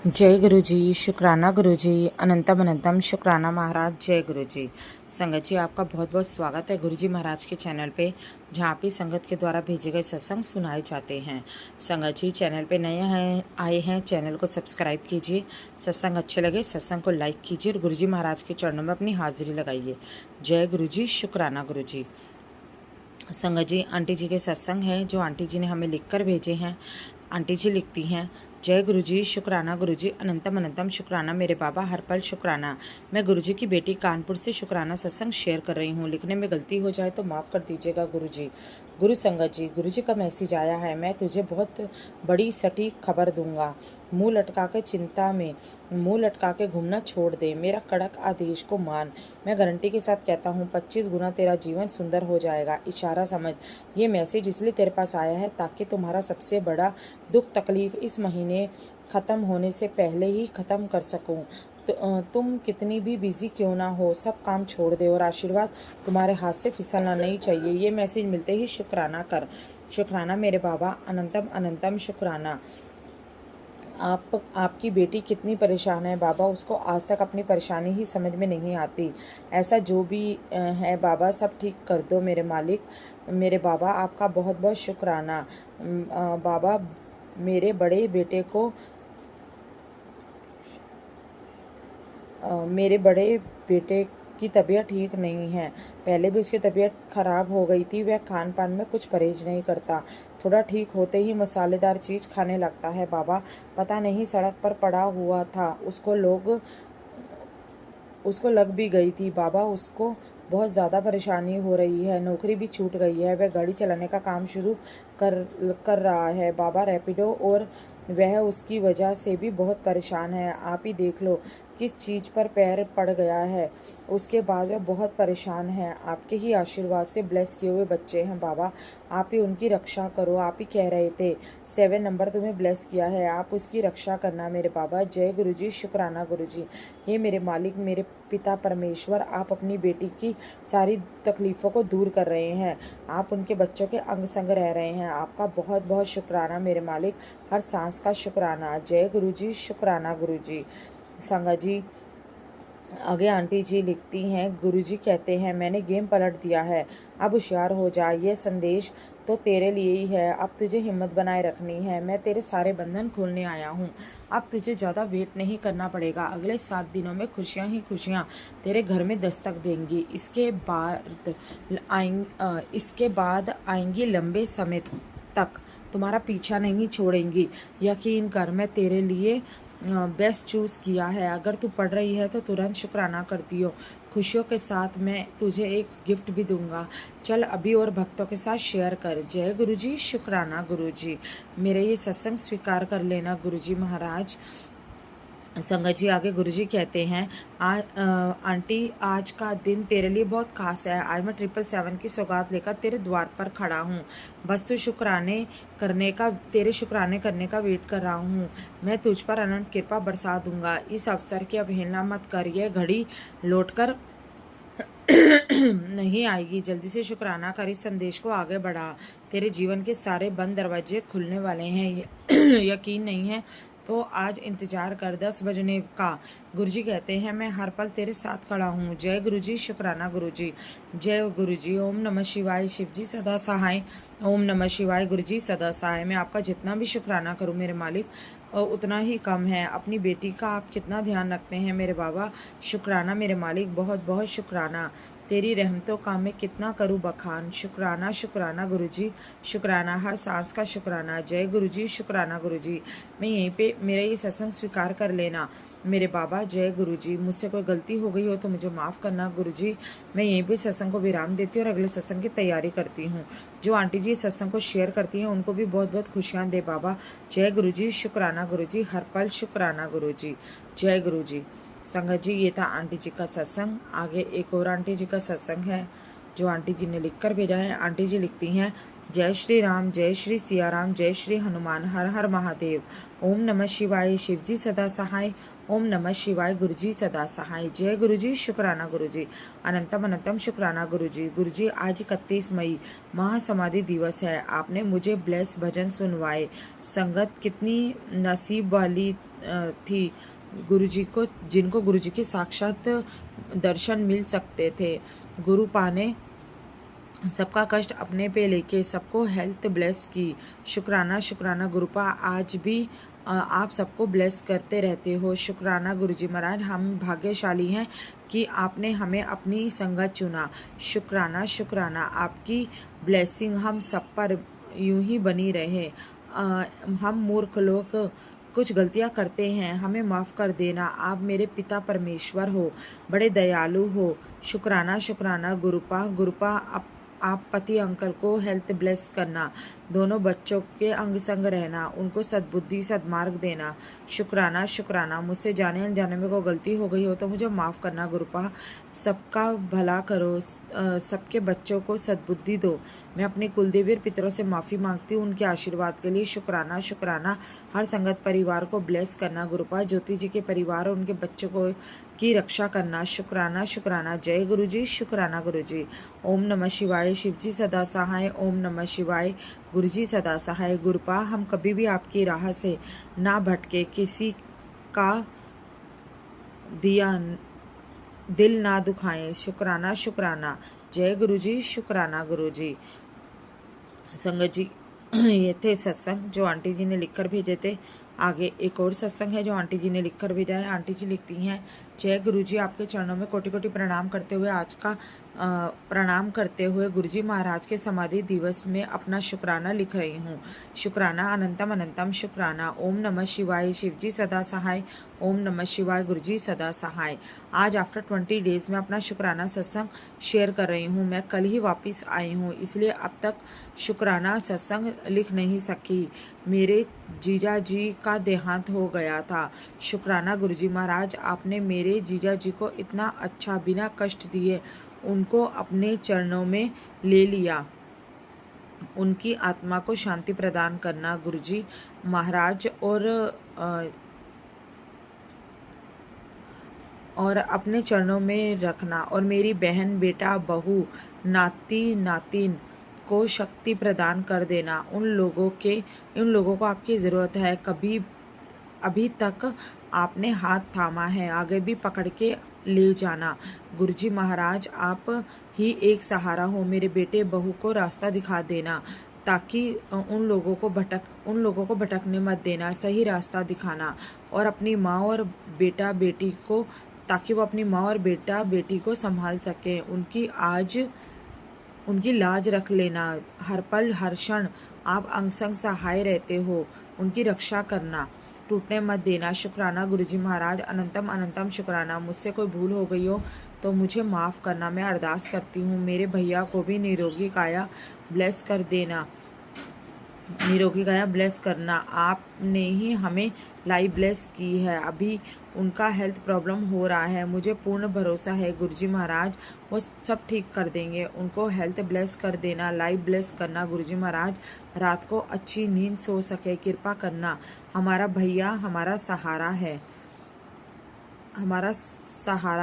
जय गुरु जी, शुक्राना गुरु जी, अनंतम अनंतम शुक्राना महाराज। जय गुरु जी। संगत जी, आपका बहुत बहुत स्वागत है गुरु जी महाराज के चैनल पे, जहाँ पे संगत के द्वारा भेजे गए सत्संग सुनाए जाते हैं। संगत जी, चैनल पे नए हैं आए हैं, चैनल को सब्सक्राइब कीजिए। सत्संग अच्छे लगे सत्संग को लाइक कीजिए और गुरु जी महाराज के चरणों में अपनी हाजिरी लगाइए। जय गुरु जी, शुक्राना गुरु जी। संगत जी, आंटी जी के सत्संग हैं जो आंटी जी ने हमें लिख कर भेजे हैं। आंटी जी लिखती हैं, जय गुरु जी, शुक्राना गुरु जी, अनंतम अनंतम शुक्राना मेरे बाबा, हर पल शुक्राना। मैं गुरु जी की बेटी कानपुर से शुक्राना सत्संग शेयर कर रही हूँ। लिखने में गलती हो जाए तो माफ़ कर दीजिएगा गुरु जी। गुरु संगत जी, गुरु जी का मैसेज आया है, मैं तुझे बहुत बड़ी सटीक खबर दूंगा। मुंह लटका के चिंता में मुंह लटका के घूमना छोड़ दे, मेरा कड़क आदेश को मान। मैं गारंटी के साथ कहता हूँ 25 गुना तेरा जीवन सुंदर हो जाएगा। इशारा समझ, ये मैसेज इसलिए तेरे पास आया है ताकि तुम्हारा सबसे बड़ा दुख तकलीफ इस महीने ख़त्म होने से पहले ही ख़त्म कर सकूं। तुम कितनी भी बिजी क्यों ना हो, सब काम छोड़ दे और आशीर्वाद तुम्हारे हाथ से फिसलना नहीं चाहिए। ये मैसेज मिलते ही शुक्राना कर। शुक्राना मेरे बाबा, अनंतम अनंतम शुक्राना। आपकी बेटी कितनी परेशान है बाबा, उसको आज तक अपनी परेशानी ही समझ में नहीं आती। ऐसा जो भी है बाबा, सब ठीक कर दो मेरे मालिक। मेरे बाबा, आपका बहुत बहुत शुक्राना। बाबा, मेरे बड़े बेटे को मेरे बड़े बेटे की तबीयत ठीक नहीं है। पहले भी उसकी तबीयत खराब हो गई थी। वह खान पान में कुछ परहेज नहीं करता। थोड़ा ठीक होते ही मसालेदार चीज़ खाने लगता है बाबा। पता नहीं सड़क पर पड़ा हुआ था, उसको लग भी गई थी बाबा। उसको बहुत ज़्यादा परेशानी हो रही है, नौकरी भी छूट गई है। वह गाड़ी चलाने का काम शुरू कर रहा है बाबा, रैपिडो, और वह उसकी वजह से भी बहुत परेशान है। आप ही देख लो किस चीज़ पर पैर पड़ गया है। उसके बाद वह बहुत परेशान है। आपके ही आशीर्वाद से ब्लेस किए हुए बच्चे हैं बाबा, आप ही उनकी रक्षा करो। आप ही कह रहे थे 7 नंबर तुम्हें ब्लेस किया है, आप उसकी रक्षा करना मेरे बाबा। जय गुरु जी, शुक्राना गुरु जी। हे मेरे मालिक, मेरे पिता परमेश्वर, आप अपनी बेटी की सारी तकलीफ़ों को दूर कर रहे हैं। आप उनके बच्चों के अंग संग रह रहे हैं। आपका बहुत बहुत शुक्राना मेरे मालिक, हर सांस का शुक्राना। जय गुरु जी, शुक्राना गुरु जी। संगत जी, आगे आंटी जी लिखती हैं, गुरुजी कहते हैं मैंने गेम पलट दिया है, अब होशियार हो जा। ये संदेश तो तेरे लिए ही है, अब तुझे हिम्मत बनाए रखनी है। मैं तेरे सारे बंधन खोलने आया हूँ। अब तुझे ज़्यादा वेट नहीं करना पड़ेगा। अगले 7 दिनों में खुशियाँ ही खुशियाँ तेरे घर में दस्तक देंगी। इसके बाद आएंगी लंबे समय तक, तुम्हारा पीछा नहीं छोड़ेंगी। यकीन कर, मैं तेरे लिए बेस्ट चूज़ किया है। अगर तू पढ़ रही है तो तुरंत शुक्राना करती हो। खुशियों के साथ मैं तुझे एक गिफ्ट भी दूंगा। चल अभी और भक्तों के साथ शेयर कर। जय गुरु जी, शुक्राना गुरु जी। मेरे ये सत्संग स्वीकार कर लेना गुरु जी महाराज। संगत जी, आगे गुरुजी कहते हैं, आंटी आज का दिन तेरे लिए बहुत खास है। आज मैं 777 की सौगात लेकर तेरे द्वार पर खड़ा हूँ। बस तू तेरे शुक्राने करने का वेट कर रहा हूँ। मैं तुझ पर अनंत कृपा बरसा दूंगा। इस अवसर की अवहेलना मत कर। यह घड़ी लौटकर नहीं आएगी। जल्दी से शुक्राना कर, इस संदेश को आगे बढ़ा। तेरे जीवन के सारे बंद दरवाजे खुलने वाले हैं। यकीन नहीं है तो आज इंतजार कर 10 बजने का। गुरुजी कहते हैं मैं हर पल तेरे साथ खड़ा हूँ। जय गुरुजी, शुक्राना गुरुजी। जय गुरुजी। ओम नमः शिवाय। शिव जी सदा सहाय। ओम नमः शिवाय। गुरुजी सदा सहाय। मैं आपका जितना भी शुक्राना करूँ मेरे मालिक उतना ही कम है। अपनी बेटी का आप कितना ध्यान रखते हैं मेरे बाबा। शुक्राना मेरे मालिक, बहुत बहुत शुक्राना। तेरी रहमतों का मैं कितना करूँ बखान। शुक्राना शुक्राना गुरुजी, शुक्राना, हर सांस का शुक्राना। जय गुरुजी, शुक्राना गुरुजी। मैं यहीं पे मेरा ये सत्संग स्वीकार कर लेना मेरे बाबा। जय गुरुजी। मुझसे कोई गलती हो गई हो तो मुझे माफ़ करना गुरुजी। मैं यहीं पे सत्संग को विराम देती हूँ और अगले सत्संग की तैयारी करती हूँ। जो आंटी जी सत्संग को शेयर करती हैं उनको भी बहुत बहुत खुशियाँ दे बाबा। जय गुरुजी, शुक्राना गुरुजी, हर पल शुक्राना गुरुजी। जय गुरुजी। संगत जी, ये था आंटी जी का सत्संग। आगे एक और आंटी जी का सत्संग है जो आंटी जी ने लिख कर भेजा है। आंटी जी लिखती हैं, जय श्री राम, जय श्री सिया राम, जय श्री हनुमान, हर हर महादेव। ओम नमः शिवाय, शिवजी सदा सहाय। ओम नमः शिवाय, गुरुजी सदा सहाय। जय गुरुजी, शुक्राना गुरुजी, अनंतम अनंतम शुक्राना गुरुजी। गुरुजी, आज 31 मई महासमाधि दिवस है। आपने मुझे ब्लेस भजन सुनवाए। संगत कितनी नसीब वाली थी गुरुजी को, जिनको गुरुजी के साक्षात दर्शन मिल सकते थे। गुरु पाने सबका कष्ट अपने पे लेके सबको हेल्थ ब्लेस की। शुक्राना शुक्राना गुरुपा, आज भी आप सबको ब्लेस करते रहते हो। शुक्राना गुरुजी महाराज, हम भाग्यशाली हैं कि आपने हमें अपनी संगत चुना। शुक्राना शुक्राना, आपकी ब्लेसिंग हम सब पर यूं ही बनी रहे। हम मूर्ख लोग कुछ गलतियां करते हैं, हमें माफ़ कर देना। आप मेरे पिता परमेश्वर हो, बड़े दयालु हो। शुक्राना शुक्राना गुरुपा। गुरुपा, आप पति अंकल को हेल्थ ब्लेस करना, दोनों बच्चों के अंग संग रहना, उनको सद्बुद्धि सद्मार्ग देना। शुक्राना शुक्राना, मुझसे जाने अनजाने में कोई गलती हो गई हो तो मुझे माफ़ करना गुरुपा। सबका भला करो, सबके बच्चों को सद्बुद्धि दो। मैं अपने कुलदेवी और पितरों से माफ़ी मांगती हूँ उनके आशीर्वाद के लिए। शुक्राना शुक्राना, हर संगत परिवार को ब्लेस करना गुरुपा। ज्योति जी के परिवार और उनके बच्चों को की रक्षा करना। शुक्राना शुक्राना। जय गुरुजी, शुक्राना गुरुजी। ओम नमः शिवाय, शिवजी सदा सहाय। ओम नमः शिवाय, गुरुजी सदा सहाय। गुरुपा, हम कभी भी आपकी राह से ना भटके, किसी का दिल ना दुखाएं। शुक्राना शुक्राना। जय गुरुजी, शुक्राना गुरुजी। संगत जी, ये थे सत्संग जो आंटी जी ने लिखकर भेजे थे। आगे एक और सत्संग है जो आंटी जी ने लिखकर भेजा है। आंटी जी लिखती हैं, जय गुरुजी, आपके चरणों में कोटि कोटि प्रणाम करते हुए आज का प्रणाम करते हुए गुरुजी महाराज के समाधि दिवस में अपना शुक्राना लिख रही हूँ। शुक्राना अनंतम अनंतम शुक्राना। ओम नमः शिवाय, शिवजी सदा सहाय। ओम नमः शिवाय, गुरुजी सदा सहाय। आज आफ्टर 20 डेज में अपना शुक्राना सत्संग शेयर कर रही हूँ। मैं कल ही वापस आई हूँ, इसलिए अब तक शुक्राना सत्संग लिख नहीं सकी। मेरे जीजा जी का देहांत हो गया था। शुक्राना गुरुजी महाराज, आपने मेरे जीजा जी को इतना अच्छा बिना कष्ट दिए उनको अपने चरणों में ले लिया। उनकी आत्मा को शांति प्रदान करना गुरुजी महाराज, और अपने चरणों में रखना। और मेरी बहन, बेटा, बहू, नाती नातिन को शक्ति प्रदान कर देना। उन लोगों को आपकी ज़रूरत है। अभी तक आपने हाथ थामा है, आगे भी पकड़ के ले जाना। गुरुजी महाराज, आप ही एक सहारा हो। मेरे बेटे बहू को रास्ता दिखा देना, ताकि उन लोगों को भटकने मत देना। सही रास्ता दिखाना। और अपनी माँ और बेटा बेटी को, ताकि वो अपनी माँ और बेटा बेटी को संभाल सकें। उनकी लाज रख लेना। हर पल हर क्षण आप अंग संग सहाय रहते हो। उनकी रक्षा करना, टूटने मत देना। शुक्राना गुरुजी महाराज, अनंतम अनंतम शुक्राना। मुझसे कोई भूल हो गई हो तो मुझे माफ़ करना। मैं अरदास करती हूँ मेरे भैया को भी निरोगी काया ब्लेस कर देना। निरोगी काया ब्लेस करना। आपने ही हमें लाइव ब्लेस की है। अभी उनका हेल्थ प्रॉब्लम हो रहा है, मुझे पूर्ण भरोसा है गुरुजी महाराज वो सब ठीक कर देंगे। उनको हेल्थ ब्लेस कर देना, लाइव ब्लेस करना गुरुजी महाराज। रात को अच्छी नींद सो सके, कृपा करना। हमारा भैया हमारा सहारा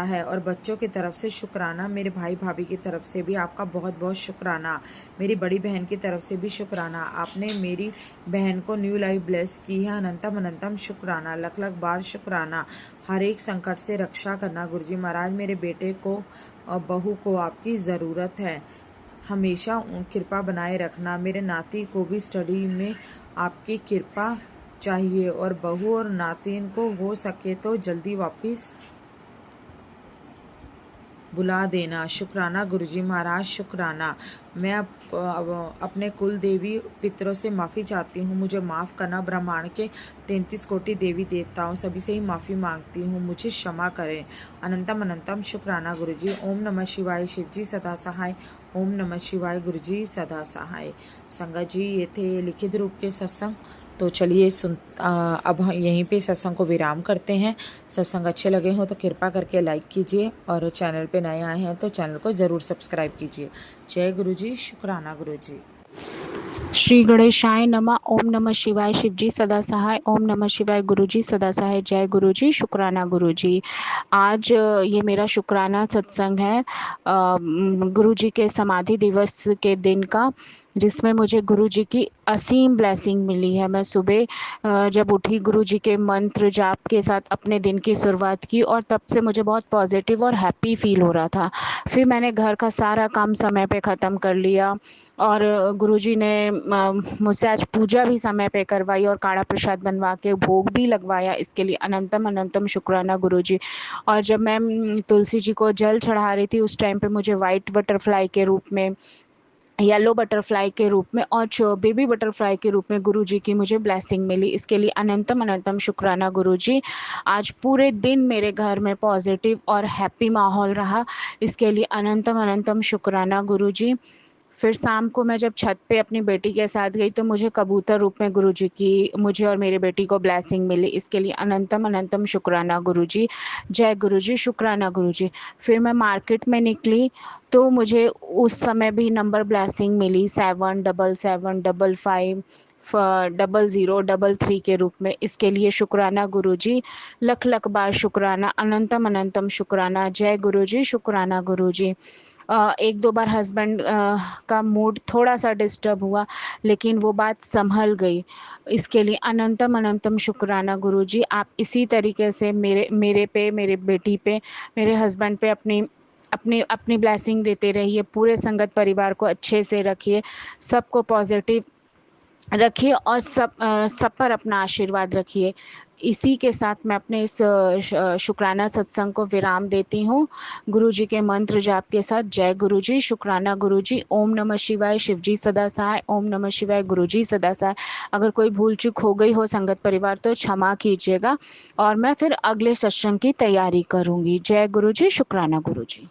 है। और बच्चों की तरफ से शुक्राना। मेरे भाई भाभी की तरफ से भी आपका बहुत बहुत शुक्राना। मेरी बड़ी बहन की तरफ से भी शुक्राना। आपने मेरी बहन को न्यू लाइफ ब्लेस की है। अनंतम अनंतम शुक्राना, लख लख बार शुक्राना। हर एक संकट से रक्षा करना गुरुजी महाराज। मेरे बेटे को और बहू को आपकी ज़रूरत है, हमेशा कृपा बनाए रखना। मेरे नाती को भी स्टडी में आपकी कृपा चाहिए। और बहू और नातिन को हो सके तो जल्दी वापस बुला देना। शुक्राना गुरुजी महाराज, शुक्राना। मैं अपने कुल देवी पितरों से माफ़ी चाहती हूँ, मुझे माफ़ करना। ब्रह्मांड के 33 कोटि देवी देवताओं सभी से ही माफ़ी मांगती हूँ, मुझे क्षमा करें। अनंतम अनंतम शुक्राना गुरुजी। ओम नमः शिवाय, शिवजी सदा सहाय। ओम नमः शिवाय, गुरुजी सदा सहाय। संगत जी, ये थे लिखित रूप के सत्संग। तो चलिए अब यहीं पे सत्संग को विराम करते हैं। सत्संग अच्छे लगे हो तो कृपा करके लाइक कीजिए, और चैनल पे नए आए हैं तो चैनल को ज़रूर सब्सक्राइब कीजिए। जय गुरुजी, शुक्राना गुरुजी। श्री गणेशाय नमः। ओम नमः शिवाय। शिवजी सदा सहाय। ओम नमः शिवाय। गुरुजी सदा सहाय। जय गुरुजी। शुक्राना गुरुजी। आज ये मेरा शुक्राना सत्संग है गुरुजी के समाधि दिवस के दिन का, जिसमें मुझे गुरुजी की असीम ब्लेसिंग मिली है। मैं सुबह जब उठी, गुरुजी के मंत्र जाप के साथ अपने दिन की शुरुआत की और तब से मुझे बहुत पॉजिटिव और हैप्पी फील हो रहा था। फिर मैंने घर का सारा काम समय पे ख़त्म कर लिया और गुरुजी ने मुझसे आज पूजा भी समय पे करवाई और काढ़ा प्रसाद बनवा के भोग भी लगवाया। इसके लिए अनंतम अनंतम शुक्राना गुरुजी। और जब मैं तुलसी जी को जल चढ़ा रही थी, उस टाइम पे मुझे वाइट बटरफ्लाई के रूप में, येलो बटरफ्लाई के रूप में और बेबी बटरफ्लाई के रूप में गुरुजी की मुझे ब्लेसिंग मिली। इसके लिए अनंतम अनंतम शुक्राना गुरुजी। आज पूरे दिन मेरे घर में पॉजिटिव और हैप्पी माहौल रहा। इसके लिए अनंतम अनंतम शुक्राना गुरुजी। फिर शाम को मैं जब छत पे अपनी बेटी के साथ गई तो मुझे कबूतर रूप में गुरुजी की, मुझे और मेरी बेटी को ब्लेसिंग मिली। इसके लिए अनंतम अनंतम शुक्राना गुरुजी। जय गुरुजी। शुक्राना गुरुजी। फिर मैं मार्केट में निकली तो मुझे उस समय भी नंबर ब्लेसिंग मिली 77755 0033 के रूप में। इसके लिए शुक्राना गुरुजी। लख लख बार शुक्राना। अनंतम अनंतम शुक्राना। जय गुरुजी। शुक्राना गुरुजी। एक दो बार हस्बैंड का मूड थोड़ा सा डिस्टर्ब हुआ, लेकिन वो बात संभल गई। इसके लिए अनंतम अनंतम शुक्राना गुरुजी। आप इसी तरीके से मेरे मेरे पे, मेरे बेटी पे, मेरे हस्बैंड पे अपनी अपनी अपनी ब्लेसिंग देते रहिए। पूरे संगत परिवार को अच्छे से रखिए, सबको पॉजिटिव रखिए और सब पर अपना आशीर्वाद रखिए। इसी के साथ मैं अपने इस शुक्राना सत्संग को विराम देती हूँ गुरुजी के मंत्र जाप के साथ। जय गुरुजी। शुक्राना गुरुजी। ओम नमः शिवाय। शिवजी सदा सहाय। ओम नमः शिवाय। गुरुजी सदा सहाय। अगर कोई भूल चूक हो गई हो संगत परिवार तो क्षमा कीजिएगा और मैं फिर अगले सत्संग की तैयारी करूँगी। जय गुरुजी। शुक्राना गुरुजी।